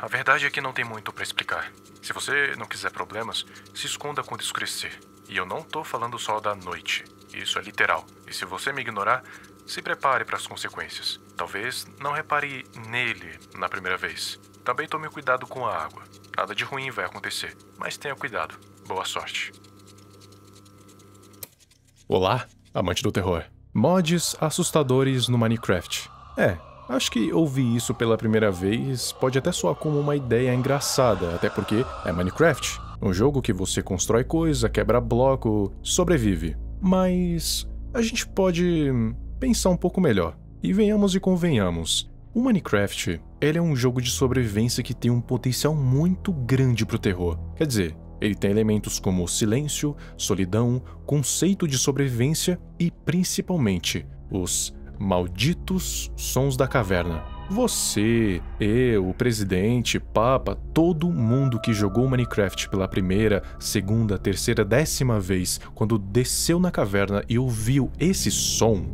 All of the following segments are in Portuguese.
a verdade é que não tem muito pra explicar. Se você não quiser problemas, se esconda quando escurecer. E eu não tô falando só da noite. Isso é literal. E se você me ignorar, se prepare para as consequências. Talvez não repare nele na primeira vez. Também tome cuidado com a água. Nada de ruim vai acontecer, mas tenha cuidado. Boa sorte. Olá, amante do terror. Mods assustadores no Minecraft. Acho que ouvir isso pela primeira vez pode até soar como uma ideia engraçada, até porque é Minecraft, um jogo que você constrói coisa, quebra bloco, sobrevive. Mas a gente pode pensar um pouco melhor. E venhamos e convenhamos, o Minecraft, ele é um jogo de sobrevivência que tem um potencial muito grande pro terror. Quer dizer, ele tem elementos como silêncio, solidão, conceito de sobrevivência e, principalmente, os malditos sons da caverna. Você, eu, o presidente, papa, todo mundo que jogou Minecraft pela primeira, segunda, terceira, 10ª vez, quando desceu na caverna e ouviu esse som,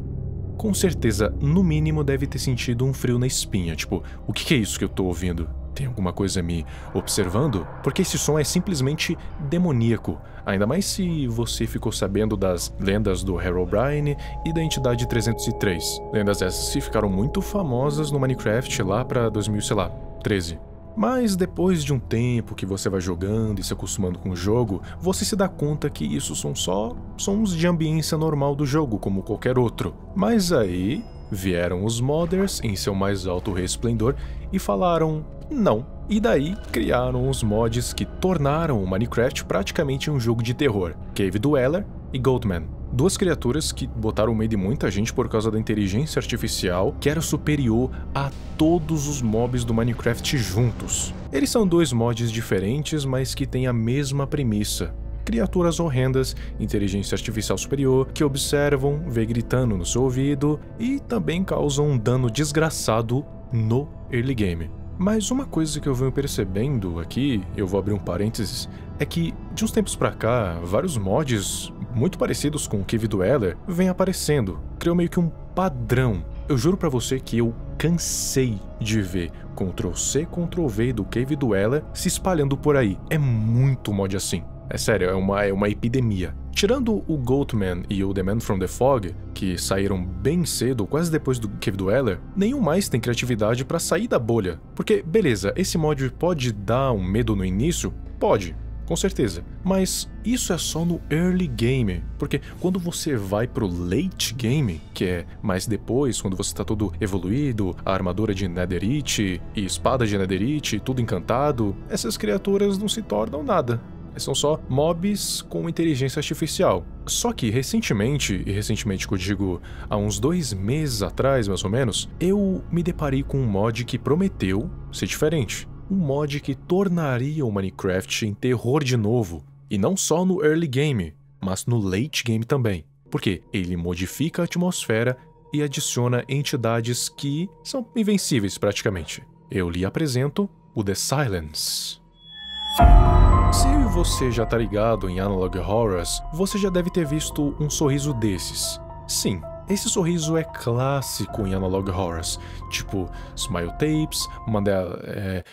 com certeza, no mínimo, deve ter sentido um frio na espinha. Tipo, o que é isso que eu tô ouvindo? Tem alguma coisa me observando? Porque esse som é simplesmente demoníaco. Ainda mais se você ficou sabendo das lendas do Herobrine e da Entidade 303. Lendas essas que ficaram muito famosas no Minecraft lá pra 2013. Mas depois de um tempo que você vai jogando e se acostumando com o jogo, você se dá conta que isso são só sons de ambiência normal do jogo, como qualquer outro. Mas aí vieram os modders em seu mais alto resplendor e falaram não. E daí criaram os mods que tornaram o Minecraft praticamente um jogo de terror. Cave Dweller e Goatman. Duas criaturas que botaram medo de muita gente por causa da inteligência artificial que era superior a todos os mobs do Minecraft juntos. Eles são dois mods diferentes, mas que têm a mesma premissa. Criaturas horrendas, inteligência artificial superior, que observam, vê gritando no seu ouvido e também causam um dano desgraçado no early game. Mas uma coisa que eu venho percebendo aqui, eu vou abrir um parênteses, é que de uns tempos pra cá, vários mods muito parecidos com o Cave Dweller vêm aparecendo. Criou meio que um padrão. Eu juro pra você que eu cansei de ver Ctrl+C, Ctrl+V do Cave Dweller se espalhando por aí. É muito mod assim. É sério, é uma epidemia. Tirando o Goatman e o The Man from the Fog, que saíram bem cedo, quase depois do Cave Dweller, nenhum mais tem criatividade pra sair da bolha. Porque, beleza, esse mod pode dar um medo no início? Pode, com certeza. Mas isso é só no early game, porque quando você vai pro late game, que é mais depois, quando você tá todo evoluído, a armadura de Netherite e espada de Netherite, tudo encantado, essas criaturas não se tornam nada. São só mobs com inteligência artificial. Só que recentemente que eu digo há uns 2 meses atrás mais ou menos, eu me deparei com um mod que prometeu ser diferente. Um mod que tornaria o Minecraft em terror de novo. E não só no early game, mas no late game também. Porque ele modifica a atmosfera e adiciona entidades que são invencíveis praticamente. Eu lhe apresento o The Silence. Se você já tá ligado em Analog Horrors, você já deve ter visto um sorriso desses. Sim, esse sorriso é clássico em Analog Horrors, tipo Smile Tapes,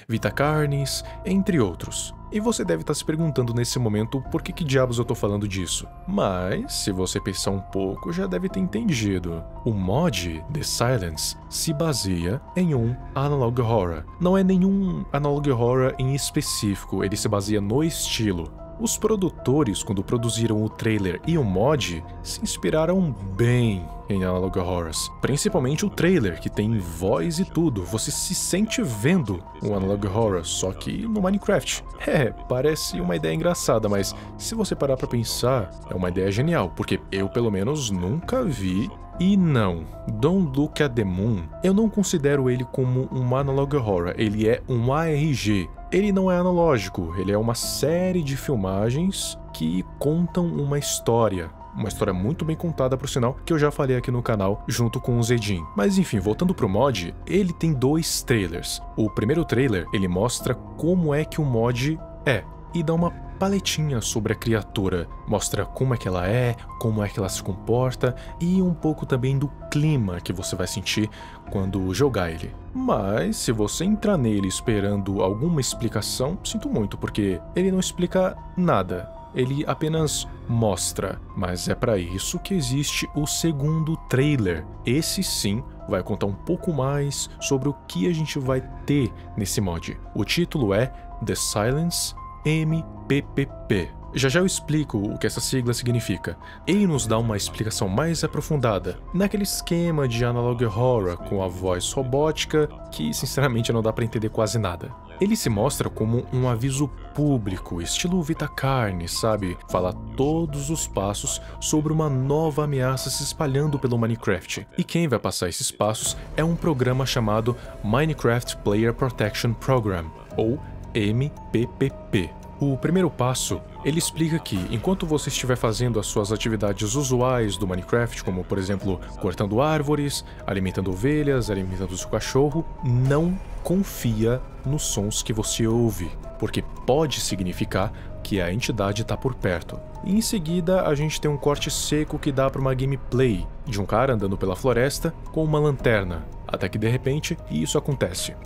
Vita Carnis, entre outros. E você deve estar se perguntando nesse momento por que diabos eu tô falando disso. Mas, se você pensar um pouco, já deve ter entendido. O mod The Silence se baseia em um Analog Horror. Não é nenhum Analog Horror em específico, ele se baseia no estilo. Os produtores, quando produziram o trailer e o mod, se inspiraram bem em Analog Horrors. Principalmente o trailer, que tem voz e tudo. Você se sente vendo o Analog Horror, só que no Minecraft. Parece uma ideia engraçada, mas se você parar pra pensar, é uma ideia genial, porque eu, pelo menos, nunca vi. E não, Don't Look at the Moon, eu não considero ele como um Analog Horror, ele é um ARG. Ele não é analógico, ele é uma série de filmagens que contam uma história muito bem contada, por sinal, que eu já falei aqui no canal, junto com o Zedin. Mas enfim, voltando pro mod, ele tem 2 trailers. O primeiro trailer, ele mostra como é que o mod é. e dá uma paletinha sobre a criatura. Mostra como é, como é que ela se comporta e um pouco também do clima que você vai sentir quando jogar ele. Mas se você entrar nele esperando alguma explicação, sinto muito, porque ele não explica nada. Ele apenas mostra, mas é para isso que existe o segundo trailer. Esse sim vai contar um pouco mais sobre o que a gente vai ter nesse mod. O título é The Silence MPPP. Já eu explico o que essa sigla significa. Ele nos dá uma explicação mais aprofundada, naquele esquema de analog horror com a voz robótica que sinceramente não dá para entender quase nada. Ele se mostra como um aviso público, estilo Vita Carne, sabe? Fala todos os passos sobre uma nova ameaça se espalhando pelo Minecraft. E quem vai passar esses passos é um programa chamado Minecraft Player Protection Program, ou MPPP. O primeiro passo, ele explica que, enquanto você estiver fazendo as suas atividades usuais do Minecraft, como por exemplo, cortando árvores, alimentando ovelhas, alimentando seu cachorro, não confia nos sons que você ouve, porque pode significar que a entidade está por perto. E em seguida, a gente tem um corte seco que dá para uma gameplay de um cara andando pela floresta com uma lanterna, até que de repente isso acontece.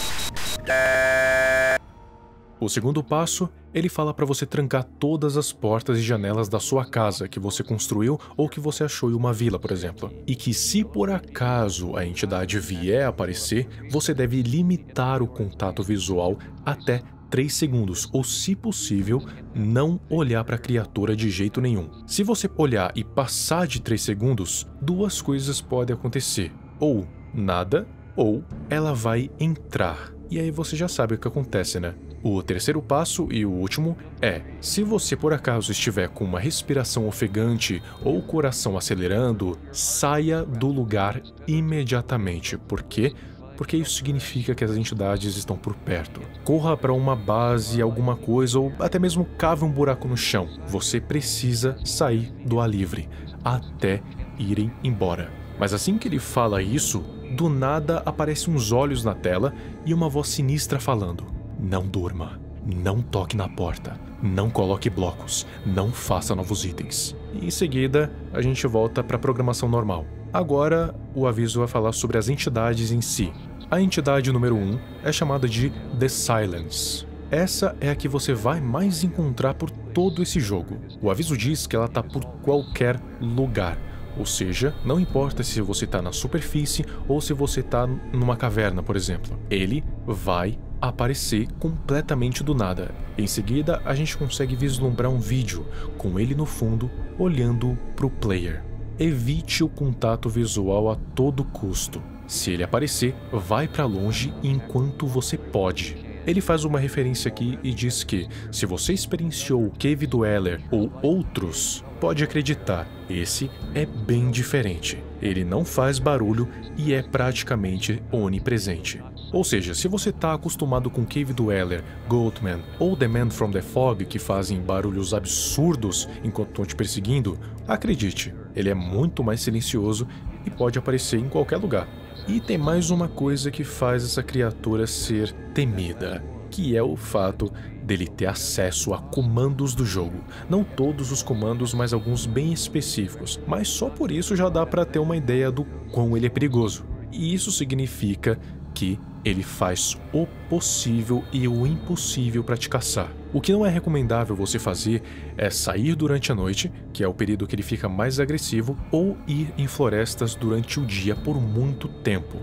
O segundo passo, ele fala para você trancar todas as portas e janelas da sua casa que você construiu ou que você achou em uma vila, por exemplo. E que se por acaso a entidade vier a aparecer, você deve limitar o contato visual até 3 segundos, ou se possível, não olhar para a criatura de jeito nenhum. Se você olhar e passar de 3 segundos, duas coisas podem acontecer. Ou nada, ou ela vai entrar. E aí você já sabe o que acontece, né? O terceiro passo e o último é, se você por acaso estiver com uma respiração ofegante ou coração acelerando, saia do lugar imediatamente. Por quê? Porque isso significa que as entidades estão por perto. Corra para uma base, alguma coisa, ou até mesmo cave um buraco no chão. Você precisa sair do ar livre, até irem embora. Mas assim que ele fala isso, do nada aparecem uns olhos na tela e uma voz sinistra falando: não durma, não toque na porta, não coloque blocos, não faça novos itens. E em seguida, a gente volta para a programação normal. Agora, o aviso vai falar sobre as entidades em si. A entidade número 1 é chamada de The Silence. Essa é a que você vai mais encontrar por todo esse jogo. O aviso diz que ela está por qualquer lugar. Ou seja, não importa se você está na superfície ou se você está numa caverna, por exemplo. Ele vai aparecer completamente do nada. Em seguida, a gente consegue vislumbrar um vídeo com ele no fundo, olhando para o player. Evite o contato visual a todo custo. Se ele aparecer, vai para longe enquanto você pode. Ele faz uma referência aqui e diz que, se você experienciou o Cave Dweller ou outros, pode acreditar, esse é bem diferente. Ele não faz barulho e é praticamente onipresente. Ou seja, se você está acostumado com Cave Dweller, Goatman ou The Man from the Fog, que fazem barulhos absurdos enquanto estão te perseguindo, acredite, ele é muito mais silencioso e pode aparecer em qualquer lugar. E tem mais uma coisa que faz essa criatura ser temida, que é o fato dele ter acesso a comandos do jogo. Não todos os comandos, mas alguns bem específicos. Mas só por isso já dá para ter uma ideia do quão ele é perigoso. E isso significa que ele faz o possível e o impossível para te caçar. O que não é recomendável você fazer é sair durante a noite, que é o período que ele fica mais agressivo, ou ir em florestas durante o dia por muito tempo.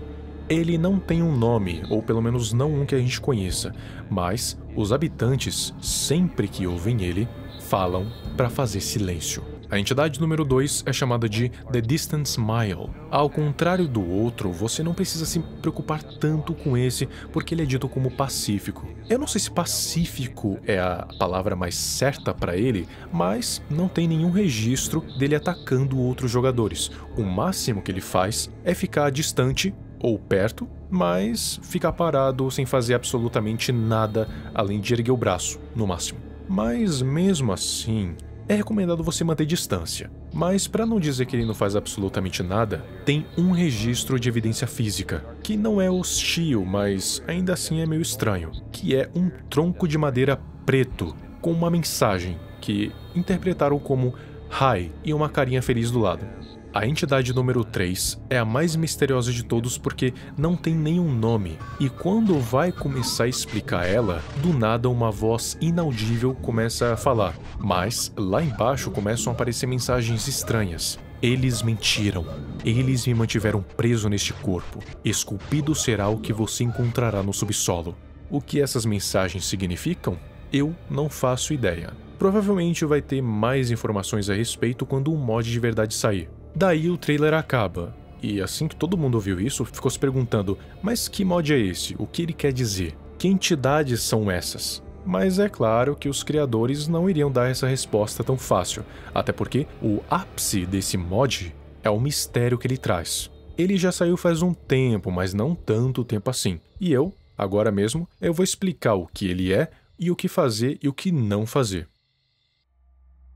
Ele não tem um nome, ou pelo menos não um que a gente conheça, mas os habitantes, sempre que ouvem ele, falam para fazer silêncio. A entidade número 2 é chamada de The Distant Smile. Ao contrário do outro, você não precisa se preocupar tanto com esse, porque ele é dito como pacífico. Eu não sei se pacífico é a palavra mais certa para ele, mas não tem nenhum registro dele atacando outros jogadores. O máximo que ele faz é ficar distante ou perto, mas ficar parado sem fazer absolutamente nada além de erguer o braço, no máximo. Mas mesmo assim, é recomendado você manter distância. Mas para não dizer que ele não faz absolutamente nada, tem um registro de evidência física, que não é hostil, mas ainda assim é meio estranho, que é um tronco de madeira preto, com uma mensagem que interpretaram como Hi e uma carinha feliz do lado. A entidade número 3 é a mais misteriosa de todos porque não tem nenhum nome, e quando vai começar a explicar ela, do nada uma voz inaudível começa a falar, mas lá embaixo começam a aparecer mensagens estranhas. Eles mentiram. Eles me mantiveram preso neste corpo. Esculpido será o que você encontrará no subsolo. O que essas mensagens significam? Eu não faço ideia. Provavelmente vai ter mais informações a respeito quando o mod de verdade sair. Daí o trailer acaba, e assim que todo mundo ouviu isso, ficou se perguntando, mas que mod é esse? O que ele quer dizer? Que entidades são essas? Mas é claro que os criadores não iriam dar essa resposta tão fácil, até porque o ápice desse mod é o mistério que ele traz. Ele já saiu faz um tempo, mas não tanto tempo assim, e agora mesmo, eu vou explicar o que ele é e o que fazer e o que não fazer.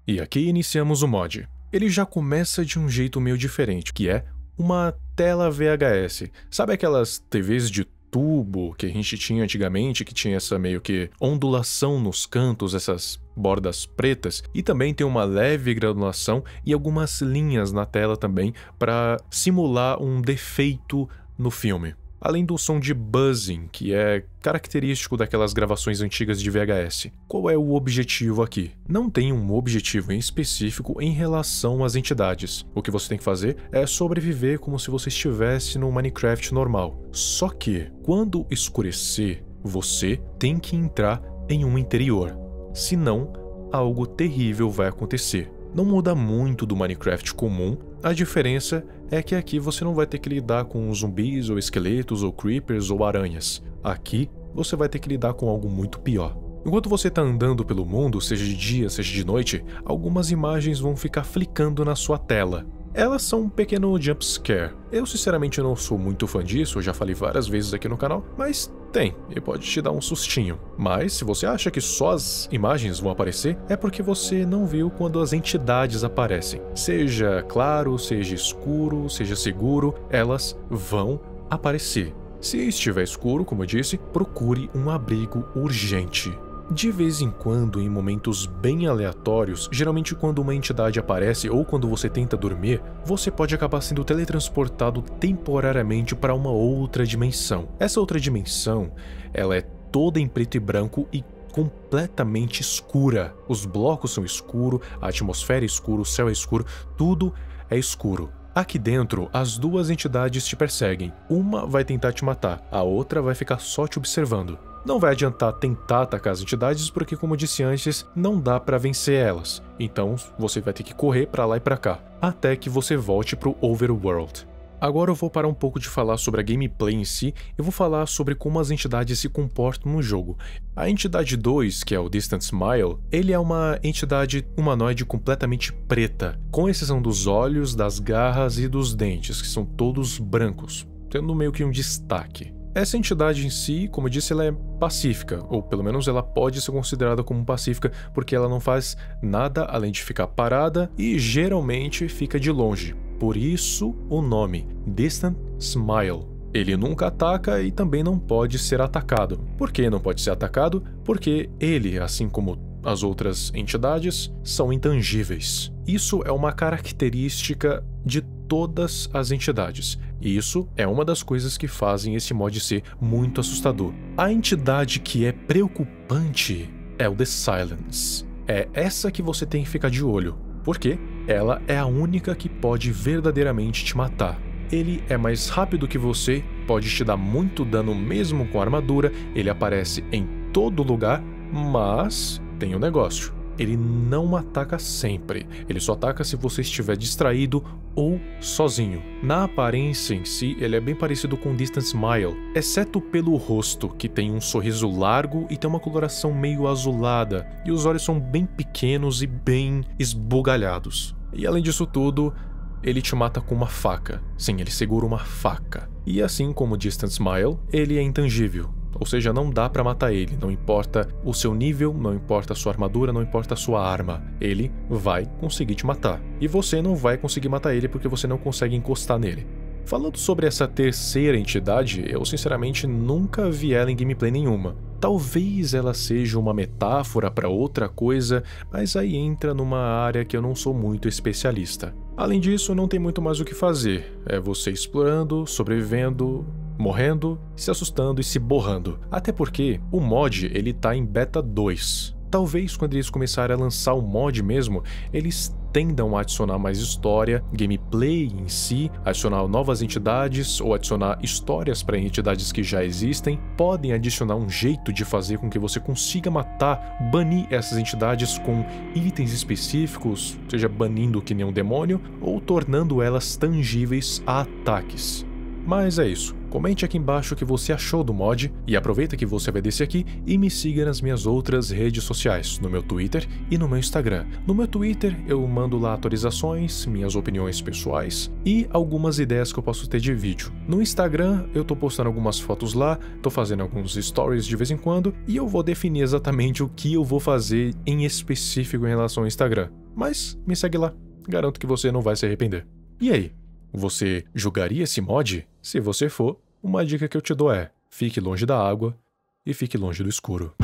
E aqui iniciamos o mod. Ele já começa de um jeito meio diferente, que é uma tela VHS. Sabe aquelas TVs de tubo que a gente tinha antigamente, que tinha essa meio que ondulação nos cantos, essas bordas pretas? E também tem uma leve granulação e algumas linhas na tela também para simular um defeito no filme. Além do som de buzzing, que é característico daquelas gravações antigas de VHS. Qual é o objetivo aqui? Não tem um objetivo em específico em relação às entidades. O que você tem que fazer é sobreviver como se você estivesse no Minecraft normal. Só que, quando escurecer, você tem que entrar em um interior. Senão, algo terrível vai acontecer. Não muda muito do Minecraft comum, a diferença é que aqui você não vai ter que lidar com zumbis ou esqueletos ou creepers ou aranhas. Aqui você vai ter que lidar com algo muito pior. Enquanto você está andando pelo mundo, seja de dia, seja de noite, algumas imagens vão ficar flicando na sua tela. Elas são um pequeno jump scare. Eu sinceramente não sou muito fã disso, eu já falei várias vezes aqui no canal, mas tem, e pode te dar um sustinho. Mas se você acha que só as imagens vão aparecer, é porque você não viu quando as entidades aparecem. Seja claro, seja escuro, seja seguro, elas vão aparecer. Se estiver escuro, como eu disse, procure um abrigo urgente. De vez em quando, em momentos bem aleatórios, geralmente quando uma entidade aparece ou quando você tenta dormir, você pode acabar sendo teletransportado temporariamente para uma outra dimensão. Essa outra dimensão, ela é toda em preto e branco e completamente escura. Os blocos são escuros, a atmosfera é escura, o céu é escuro, tudo é escuro. Aqui dentro, as duas entidades te perseguem. Uma vai tentar te matar, a outra vai ficar só te observando. Não vai adiantar tentar atacar as entidades porque, como eu disse antes, não dá pra vencer elas. Então você vai ter que correr pra lá e pra cá, até que você volte pro Overworld. Agora eu vou parar um pouco de falar sobre a gameplay em si e vou falar sobre como as entidades se comportam no jogo. A entidade 2, que é o Distant Smile, ele é uma entidade humanoide completamente preta, com exceção dos olhos, das garras e dos dentes, que são todos brancos, tendo meio que um destaque. Essa entidade em si, como eu disse, ela é pacífica, ou pelo menos ela pode ser considerada como pacífica, porque ela não faz nada além de ficar parada e geralmente fica de longe. Por isso o nome, Distant Smile. Ele nunca ataca e também não pode ser atacado. Por que não pode ser atacado? Porque ele, assim como as outras entidades, são intangíveis. Isso é uma característica de todas as entidades. E isso é uma das coisas que fazem esse mod ser muito assustador. A entidade que é preocupante é o The Silence. É essa que você tem que ficar de olho, porque ela é a única que pode verdadeiramente te matar. Ele é mais rápido que você, pode te dar muito dano mesmo com armadura, ele aparece em todo lugar, mas tem um negócio. Ele não ataca sempre, ele só ataca se você estiver distraído ou sozinho. Na aparência em si, ele é bem parecido com Distant Smile, exceto pelo rosto, que tem um sorriso largo e tem uma coloração meio azulada, e os olhos são bem pequenos e bem esbugalhados. E além disso tudo, ele te mata com uma faca. Sim, ele segura uma faca. E assim como Distant Smile, ele é intangível. Ou seja, não dá pra matar ele, não importa o seu nível, não importa a sua armadura, não importa a sua arma. Ele vai conseguir te matar. E você não vai conseguir matar ele porque você não consegue encostar nele. Falando sobre essa terceira entidade, eu sinceramente nunca vi ela em gameplay nenhuma. Talvez ela seja uma metáfora para outra coisa, mas aí entra numa área que eu não sou muito especialista. Além disso, não tem muito mais o que fazer. É você explorando, sobrevivendo, morrendo, se assustando e se borrando. Até porque o mod ele tá em beta 2. Talvez quando eles começarem a lançar o mod mesmo, eles tendam a adicionar mais história, gameplay em si, adicionar novas entidades ou adicionar histórias para entidades que já existem. Podem adicionar um jeito de fazer com que você consiga matar, banir essas entidades com itens específicos, seja banindo que nem um demônio ou tornando elas tangíveis a ataques. Mas é isso. Comente aqui embaixo o que você achou do mod e aproveita que você vai descer aqui e me siga nas minhas outras redes sociais, no meu Twitter e no meu Instagram. No meu Twitter eu mando lá atualizações, minhas opiniões pessoais e algumas ideias que eu posso ter de vídeo. No Instagram eu tô postando algumas fotos lá, tô fazendo alguns stories de vez em quando e eu vou definir exatamente o que eu vou fazer em específico em relação ao Instagram. Mas me segue lá, garanto que você não vai se arrepender. E aí? Você jogaria esse mod? Se você for, uma dica que eu te dou é: fique longe da água e fique longe do escuro.